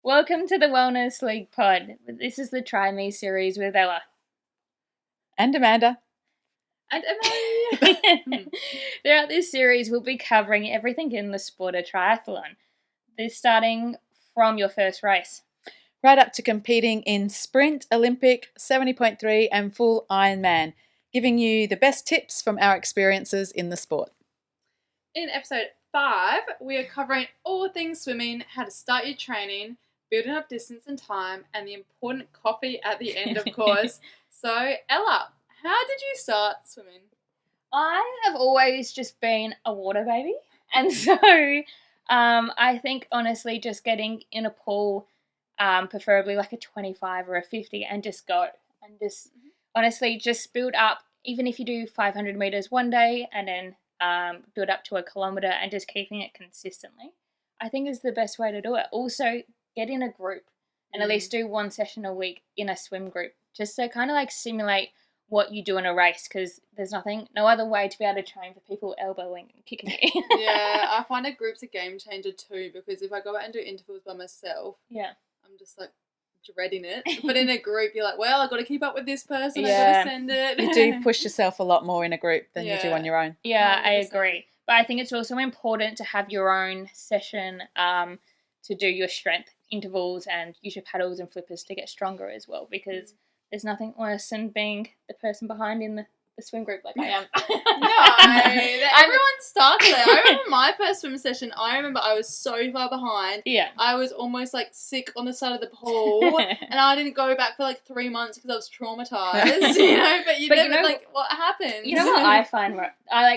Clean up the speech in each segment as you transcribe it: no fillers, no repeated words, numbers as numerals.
Welcome to the Wellness League Pod. This is the Try Me series with Ella. And Amanda. And Emily. Throughout this series, we'll be covering everything in the sport of triathlon. This starting from your first race. Right up to competing in sprint, Olympic, 70.3 and full Ironman, giving you the best tips from our experiences in the sport. In episode 5, we are covering all things swimming, how to start your training, building up distance and time, and the important coffee at the end, of course. So, Ella, how did you start swimming? I have always just been a water baby. And so I think, honestly, just getting in a pool, preferably like a 25 or a 50, and just go. And just, honestly, just build up, even if you do 500 metres one day and then build up to a kilometre and just keeping it consistently, I think is the best way to do it. Also, get in a group and at least do one session a week in a swim group, just to kind of like simulate what you do in a race, because there's no other way to be able to train for people elbowing and kicking you. Yeah, I find a group's a game changer too, because if I go out and do intervals by myself, I'm just like dreading it. But in a group, you're like, well, I've got to keep up with this person, I've got to send it. You do push yourself a lot more in a group than you do on your own. Yeah, 100%. I agree. But I think it's also important to have your own session to do your strength intervals and use your paddles and flippers to get stronger as well, because there's nothing worse than being the person behind in the swim group like I am. No, everyone starts there. I remember my first swim session, I was so far behind. Yeah. I was almost like sick on the side of the pool and I didn't go back for like 3 months because I was traumatized, you know, but never like what happened. You know what I find,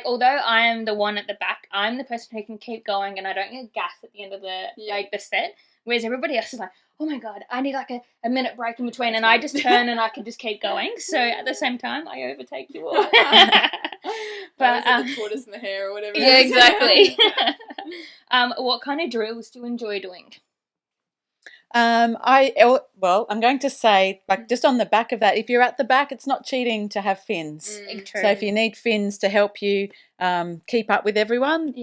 although I am the one at the back, I'm the person who can keep going and I don't get gas at the end of the set, whereas everybody else is like, oh my God, I need like a minute break in between, and I just turn and I can just keep going. So at the same time, I overtake you all. But the tortoise in the hair or whatever. Yeah, exactly. What kind of drills do you enjoy doing? I'm going to say, like, just on the back of that, if you're at the back, it's not cheating to have fins. True. So if you need fins to help you keep up with everyone,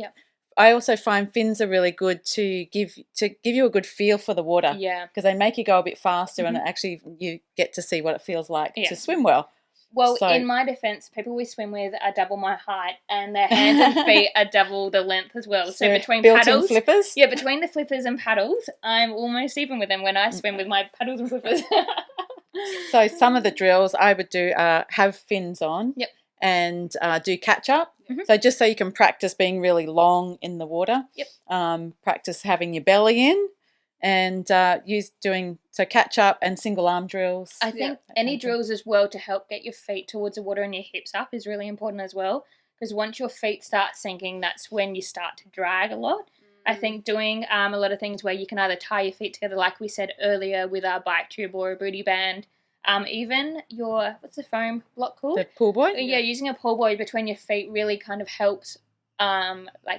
I also find fins are really good to give you a good feel for the water. Yeah. Because they make you go a bit faster and actually you get to see what it feels like to swim well. Well, in my defence, people we swim with are double my height and their hands and feet are double the length as well. So between paddles, flippers? Yeah, between the flippers and paddles, I'm almost even with them when I swim with my paddles and flippers. So some of the drills I would do have fins on. Yep. And do catch up. So just so you can practice being really long in the water. Yep. Practice having your belly in and catch up and single arm drills. I think any drills as well to help get your feet towards the water and your hips up is really important as well, because once your feet start sinking, that's when you start to drag a lot. I think doing a lot of things where you can either tie your feet together, like we said earlier, with a bike tube or a booty band. Even what's the foam block called? The pool boy? Yeah, using a pool boy between your feet really kind of helps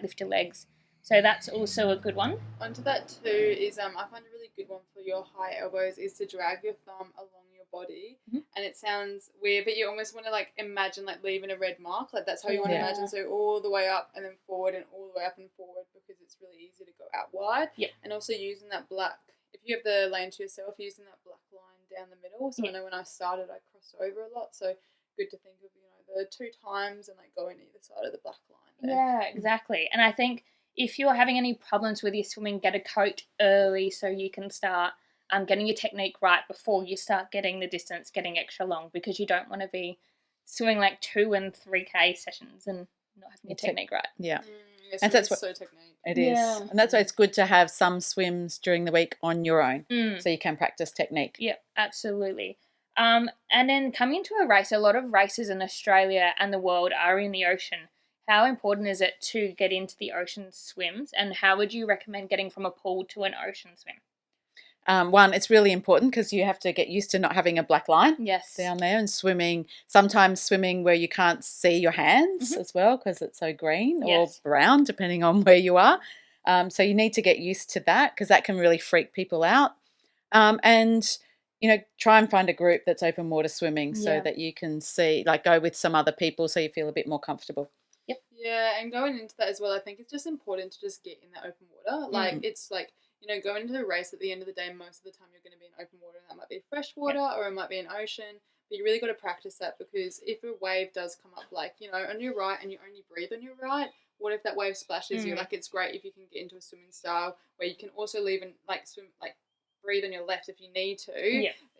lift your legs. So that's also a good one. Onto that too is I find a really good one for your high elbows is to drag your thumb along your body. And it sounds weird, but you almost want to like imagine like leaving a red mark. Like that's how you want to imagine. So all the way up and then forward and all the way up and forward, because it's really easy to go out wide. Yeah. And also using that black, if you have the lane to yourself, using that black line down the middle. So I know when I started, I crossed over a lot. So good to think of, the 2 times and like going either side of the black line there. Yeah, exactly. And I think if you're having any problems with your swimming, get a coach early so you can start getting your technique right before you start getting the distance getting extra long, because you don't want to be swimming like 2 and 3K sessions and not having your technique right. Yeah. And that's what so technique. It is. And that's why it's good to have some swims during the week on your own so you can practice technique. Yeah, absolutely. And then coming into a race, a lot of races in Australia and the world are in the ocean. How important is it to get into the ocean swims, and how would you recommend getting from a pool to an ocean swim? One, it's really important because you have to get used to not having a black line down there, and sometimes swimming where you can't see your hands as well because it's so green or brown depending on where you are. So you need to get used to that because that can really freak people out. And try and find a group that's open water swimming so that you can see, like, go with some other people so you feel a bit more comfortable. Yep. Yeah, and going into that as well, I think it's just important to just get in the open water. Like, it's like, going into the race at the end of the day, most of the time you're going to be in open water, and that might be fresh water or it might be an ocean, but you really got to practice that, because if a wave does come up, like, on your right and you only breathe on your right, what if that wave splashes you? Like, it's great if you can get into a swimming style where you can also leave and, like, swim, like, breathe on your left if you need to,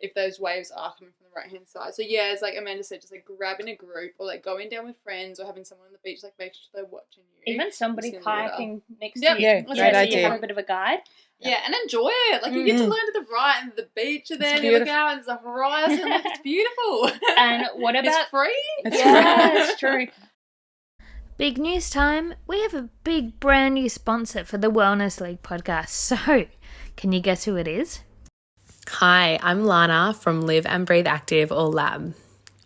if those waves are coming from the right hand side. So yeah, it's like Amanda said, just like grabbing a group or like going down with friends or having someone on the beach, like make sure they're watching you. Even somebody kayaking next to you. Yeah, great idea. You have a bit of a guide. Yeah, and enjoy it. Like, you get to learn to the right, and the beach are there, and you look out, and there's a horizon. Like, it's beautiful. And what about... It's free? Yeah, it's true. Big news time. We have a big brand new sponsor for the Wellness League podcast. So, can you guess who it is? Hi, I'm Lana from Live and Breathe Active, or LAB,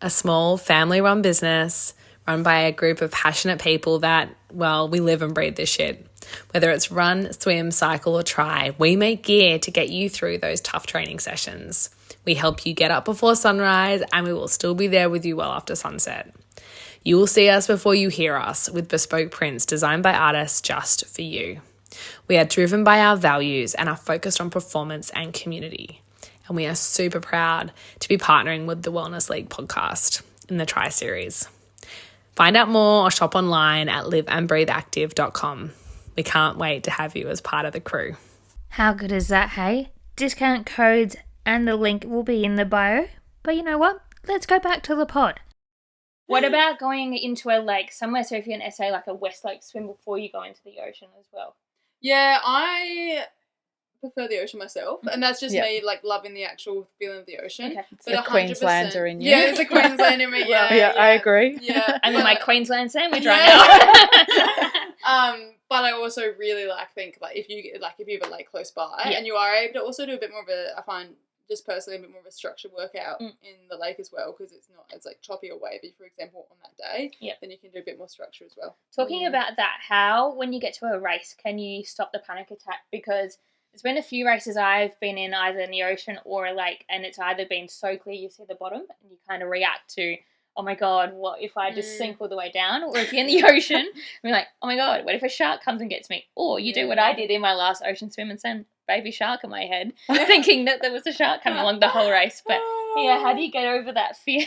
a small family-run business run by a group of passionate people that, well, we live and breathe this shit. Whether it's run, swim, cycle, or try, we make gear to get you through those tough training sessions. We help you get up before sunrise, and we will still be there with you well after sunset. You will see us before you hear us, with bespoke prints designed by artists just for you. We are driven by our values and are focused on performance and community. And we are super proud to be partnering with the Wellness League podcast in the Try series. Find out more or shop online at liveandbreatheactive.com. We can't wait to have you as part of the crew. How good is that, hey? Discount codes and the link will be in the bio. But you know what? Let's go back to the pod. What about going into a lake somewhere? So if you're in SA, like a West Lake swim before you go into the ocean as well. Yeah, I prefer the ocean myself, and that's just me, like, loving the actual feeling of the ocean. Okay. It's the Queenslander in you. Yeah, it's a Queenslander in me. Yeah, I agree. Yeah, I'm in my Queensland sandwich right now. But I also really think if you have a lake close by, and you are able to also do a bit more of I find just personally a bit more of a structured workout in the lake as well, because it's like choppy or wavy, for example, on that day. Then you can do a bit more structure as well. Talking about that, how when you get to a race can you stop the panic attack? Because there's been a few races I've been in, either in the ocean or a lake, and it's either been so clear you see the bottom and you kind of react to, oh my God, what if I just sink all the way down? Or if you're in the ocean, and you're like, oh my God, what if a shark comes and gets me? Or you do what I did in my last ocean swim and send baby shark in my head, thinking that there was a shark coming along the whole race. But yeah, how do you get over that fear?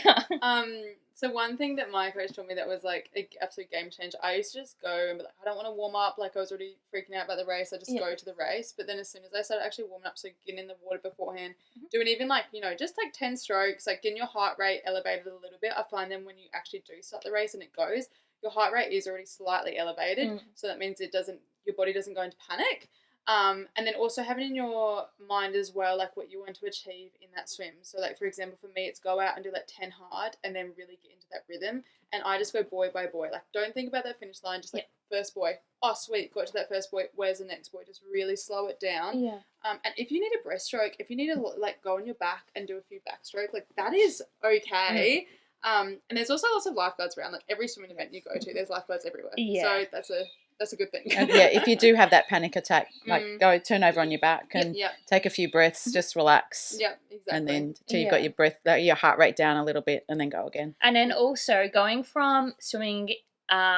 So one thing that my coach told me that was like an absolute game changer, I used to just go and be like, I don't want to warm up, like I was already freaking out about the race, I just go to the race. But then as soon as I started actually warming up, so getting in the water beforehand, doing even just 10 strokes, like getting your heart rate elevated a little bit, I find then when you actually do start the race and it goes, your heart rate is already slightly elevated, so that means your body doesn't go into panic. And then also having in your mind as well, like what you want to achieve in that swim. So like, for example, for me, it's go out and do like 10 hard and then really get into that rhythm. And I just go buoy by buoy. Like, don't think about that finish line. Just like first buoy. Oh, sweet. Got to that first buoy. Where's the next buoy? Just really slow it down. Yeah. And if you need a breaststroke, if you need to like go on your back and do a few backstroke, like that is okay. And there's also lots of lifeguards around. Like every swimming event you go to, there's lifeguards everywhere. Yeah. So that's a good thing. And if you do have that panic attack, like go turn over on your back and take a few breaths, just relax. Yeah, exactly. And then till you've got your heart rate down a little bit, and then go again. And then also going from swimming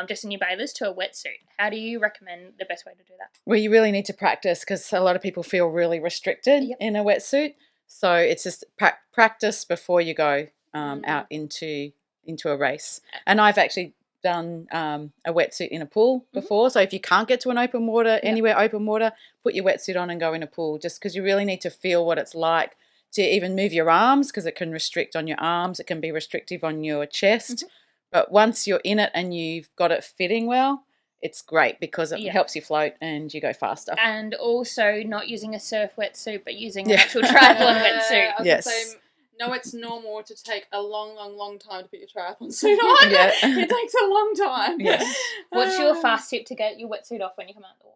just in your bathers to a wetsuit, how do you recommend the best way to do that? Well, you really need to practice, because a lot of people feel really restricted in a wetsuit. So it's just practice before you go out into a race. And I've actually done a wetsuit in a pool before. So if you can't get to an open water, anywhere open water, put your wetsuit on and go in a pool, just because you really need to feel what it's like to even move your arms, because it can restrict on your arms. It can be restrictive on your chest. But once you're in it and you've got it fitting well, it's great, because it helps you float and you go faster. And also not using a surf wetsuit, but using an actual triathlon wetsuit. Yes. No, it's normal to take a long, long, long time to put your triathlon suit on. It takes a long time. Yes. What's your fast tip to get your wetsuit off when you come out of the water?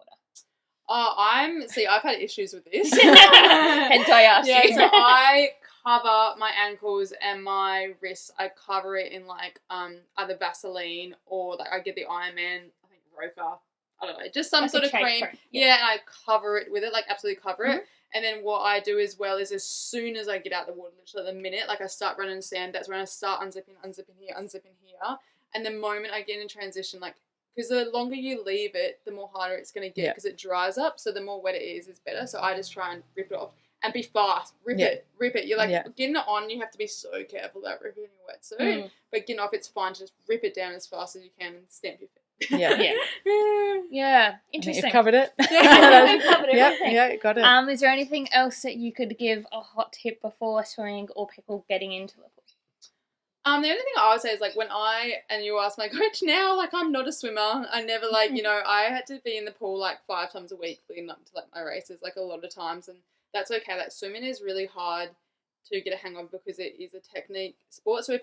I've had issues with this. Hence I asked you. So I cover my ankles and my wrists. I cover it in like either Vaseline or like I get the Ironman, I think Roca, I don't know, just some sort of cream. Yeah, and I cover it with it, like absolutely cover it. And then what I do as well is as soon as I get out the water, literally the minute, like I start running in sand, that's when I start unzipping here. And the moment I get in transition, like, because the longer you leave it, the more harder it's going to get because it dries up. So the more wet it is better. So I just try and rip it off and be fast. Rip it. You're like getting it on, you have to be so careful about ripping your wetsuit. But getting off, it's fine to just rip it down as fast as you can and stamp your feet. Yeah. Interesting. You've covered it. You've covered everything. Yeah, got it. Is there anything else that you could give a hot tip before swimming or people getting into the pool? The only thing I would say is, like, and you ask my coach now, like, I'm not a swimmer. I never, like, you know, I had to be in the pool, like, 5 times a week leading up to, like, my races, like, a lot of times. And that's okay. Like, swimming is really hard to get a hang of because it is a technique sport. So if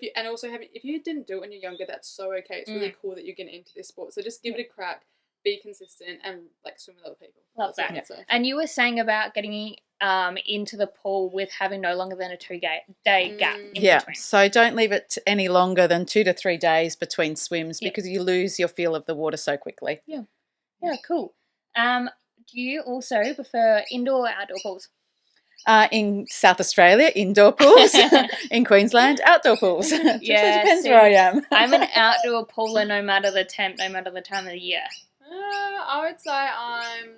you didn't do it when you're younger, that's so okay. It's really cool that you're getting into this sport. So just give it a crack, be consistent, and, like, swim with other people. Love that. And you were saying about getting into the pool with having no longer than a 2-day gap in between. So don't leave it any longer than 2 to 3 days between swims because you lose your feel of the water so quickly. Yeah, cool. Do you also prefer indoor or outdoor pools? In South Australia, indoor pools. In Queensland, outdoor pools. It depends where I am. I'm an outdoor pooler no matter the temp, no matter the time of the year. I would say I'm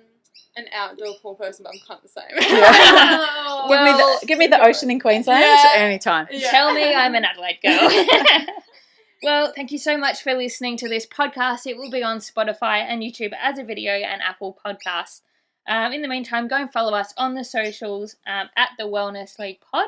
an outdoor pool person, but I'm kind of the same. Give me the ocean in Queensland anytime. Tell me I'm an Adelaide girl. Well, thank you so much for listening to this podcast. It will be on Spotify and YouTube as a video and Apple Podcasts. In the meantime, go and follow us on the socials at the Wellness League Pod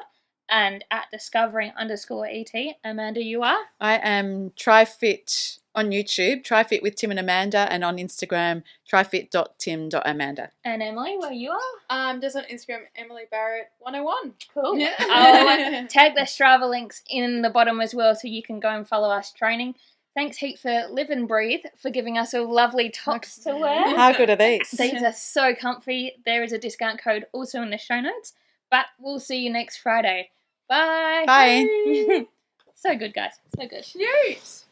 and at discovering_ET. Amanda, you are? I am TriFit on YouTube, TriFit with Tim and Amanda, and on Instagram, trifit.tim.amanda. And Emily, where you are? Just on Instagram, Emily Barrett 101. Cool. Yeah. I'll tag the Strava links in the bottom as well so you can go and follow us training. Thanks heap for Live and Breathe for giving us a lovely tops to wear. How good are these? These are so comfy. There is a discount code also in the show notes. But we'll see you next Friday. Bye. Bye. So good, guys. So good. Cute.